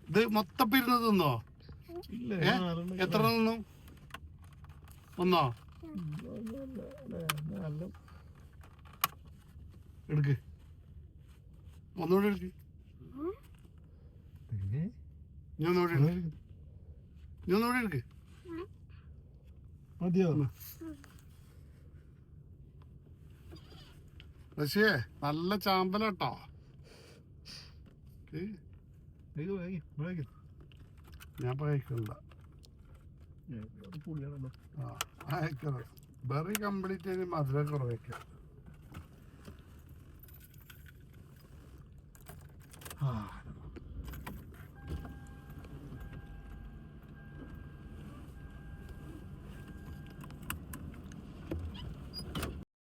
ഇത് മൊത്തം ഇരുന്നത് തിന്നോ? എത്ര തിന്നു? ഒന്നോ? എടുക്ക്, ഒന്നുകൂടി എടുക്ക്. നീ ഒന്നുകൂടി എടുക്ക്. മതിയോ? പക്ഷേ നല്ല ചാമ്പലാട്ടോ. ഞാൻ കഴിക്കണ്ട. ബെറി കംപ്ലീറ്റ് ചെയ്ത് മധുരം കുറവയ്ക്കാം.